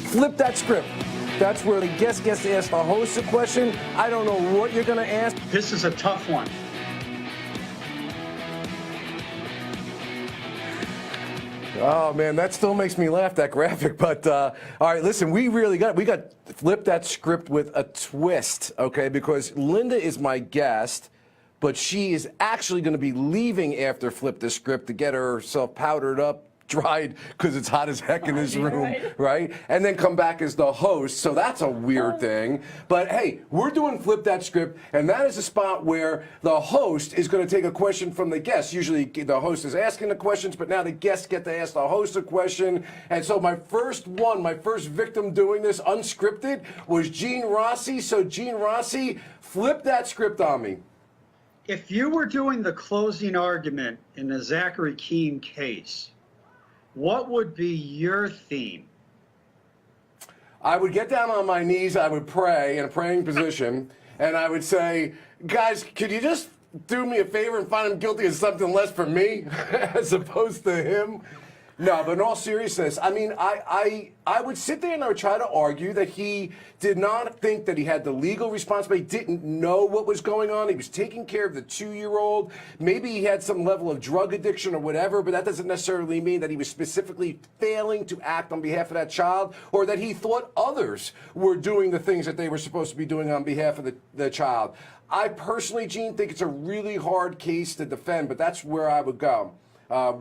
Flip that script. That's where the guest gets to ask the host a question. I don't know what you're going to ask. This is a tough one. Oh man, that still makes me laugh, that graphic. But all right, listen, we got flip that script with a twist, okay? Because Linda is my guest, but she is actually going to be leaving after flip the script to get herself powdered up, dried, because it's hot as heck in this room, right? And then come back as the host, so that's a weird thing. But hey, we're doing flip that script, and that is a spot where the host is going to take a question from the guest. Usually the host is asking the questions, but now the guests get to ask the host a question. And so my first victim doing this unscripted was Gene Rossi. So Gene Rossi, flip that script on me. If you were doing the closing argument in the Zachary Keene case, what would be your theme? I would get down on my knees, I would pray in a praying position, and I would say, guys, could you just do me a favor and find him guilty of something less for me as opposed to him? No, but in all seriousness, I mean, I would sit there and I would try to argue that he did not think that he had the legal responsibility, didn't know what was going on. He was taking care of the 2-year-old. Maybe he had some level of drug addiction or whatever, but that doesn't necessarily mean that he was specifically failing to act on behalf of that child or that he thought others were doing the things that they were supposed to be doing on behalf of the child. I personally, Gene, think it's a really hard case to defend, but that's where I would go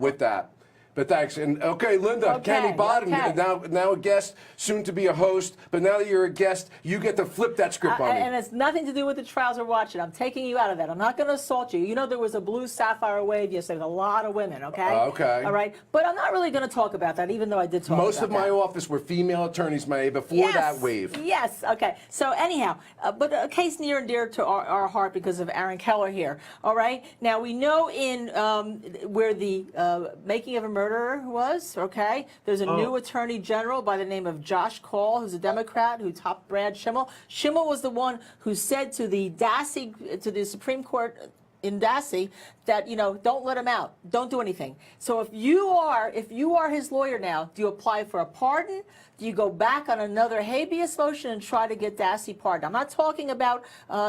with that. But thanks. And okay, Linda, Kenney Baden, now a guest, soon to be a host. But now that you're a guest, you get to flip that script on me. And it's nothing to do with the trials we're watching. I'm taking you out of that. I'm not going to assault you. You know there was a blue sapphire wave yesterday with a lot of women, okay? Okay. All right. But I'm not really going to talk about that, even though I did talk about that. Most of my office were female attorneys, May, before that wave. Yes. Okay. So anyhow, but a case near and dear to our heart because of Aaron Keller here. All right. Now we know in where the making of a murderer was. Okay, there's a new attorney general by the name of Josh Call, who's a Democrat, who topped Brad Schimmel. Schimmel was the one who said to the Supreme Court in Dassey that, you know, don't let him out, don't do anything. So if you are his lawyer now, do you apply for a pardon? Do you go back on another habeas motion and try to get Dassey pardoned? I'm not talking about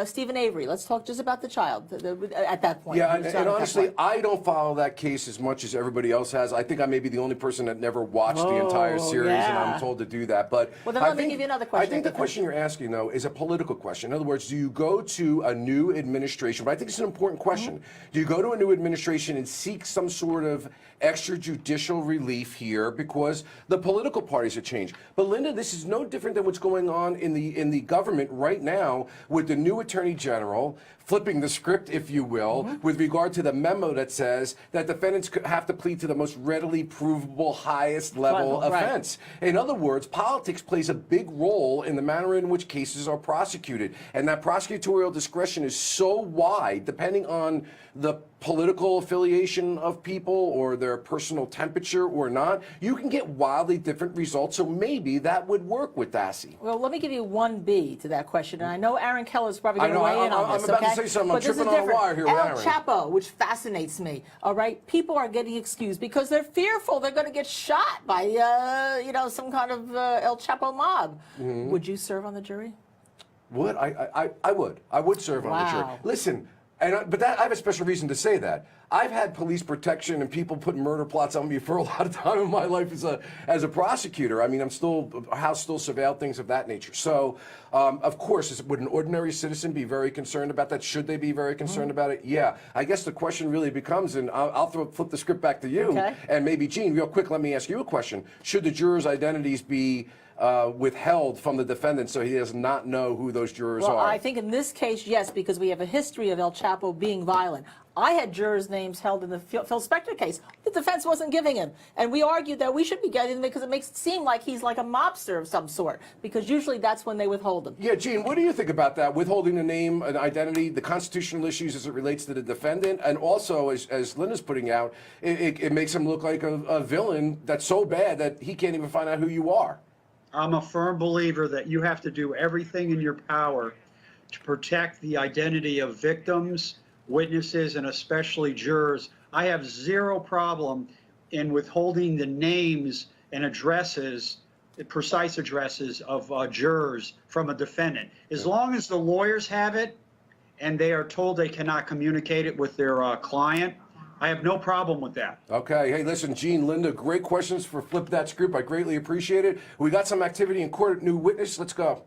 Stephen Avery. Let's talk just about the child at that point. Yeah, and honestly, I don't follow that case as much as everybody else has. I think I may be the only person that never watched the entire series, and I'm told to do that. But well, then let me give you another question. I think the question you're asking, though, is a political question. In other words, do you go to a new administration? But I think it's an important question. Do you go to a new administration and seek some sort of extrajudicial relief here because the political parties have changed? But Linda, this is no different than what's going on in the government right now with the new Attorney General flipping the script, if you will, with regard to the memo that says that defendants have to plead to the most readily provable, highest level offense. In other words, politics plays a big role in the manner in which cases are prosecuted. And that prosecutorial discretion is so wide, depending on the political affiliation of people or their personal temperature or not, you can get wildly different results. So maybe that would work with Dassey. Well, let me give you 1B to that question. And I know Aaron Keller is probably going to weigh in on this, I'm about to say something. I'm tripping on a wire here with Aaron. El Chapo, which fascinates me, all right? People are getting excused because they're fearful they're going to get shot by, you know, some kind of El Chapo mob. Would you serve on the jury? Would? I would. I would serve on the jury. Listen, but I have a special reason to say that. I've had police protection and people putting murder plots on me for a lot of time in my life as a prosecutor. I mean, House still surveilled, things of that nature. So, of course, would an ordinary citizen be very concerned about that? Should they be very concerned about it? Yeah. I guess the question really becomes, and I'll flip the script back to you, and maybe Gene, real quick, let me ask you a question. Should the jurors' identities be withheld from the defendant so he does not know who those jurors are? Well, I think in this case, yes, because we have a history of El Chapo being violent. I had jurors' names held in the Phil Spector case. The defense wasn't giving him. And we argued that we should be getting him because it makes it seem like he's like a mobster of some sort, because usually that's when they withhold him. Yeah, Gene, what do you think about that? Withholding a name, an identity, the constitutional issues as it relates to the defendant, and also, as Linda's putting out, it makes him look like a villain that's so bad that he can't even find out who you are. I'm a firm believer that you have to do everything in your power to protect the identity of victims, witnesses, and especially jurors. I have zero problem in withholding the names and addresses precise addresses of jurors from a defendant. As long as the lawyers have it and they are told they cannot communicate it with their client, I have no problem with that. Okay. Hey, listen, Gene, Linda, great questions for Flip That's Group. I greatly appreciate it. We got some activity in court. New witness. Let's go.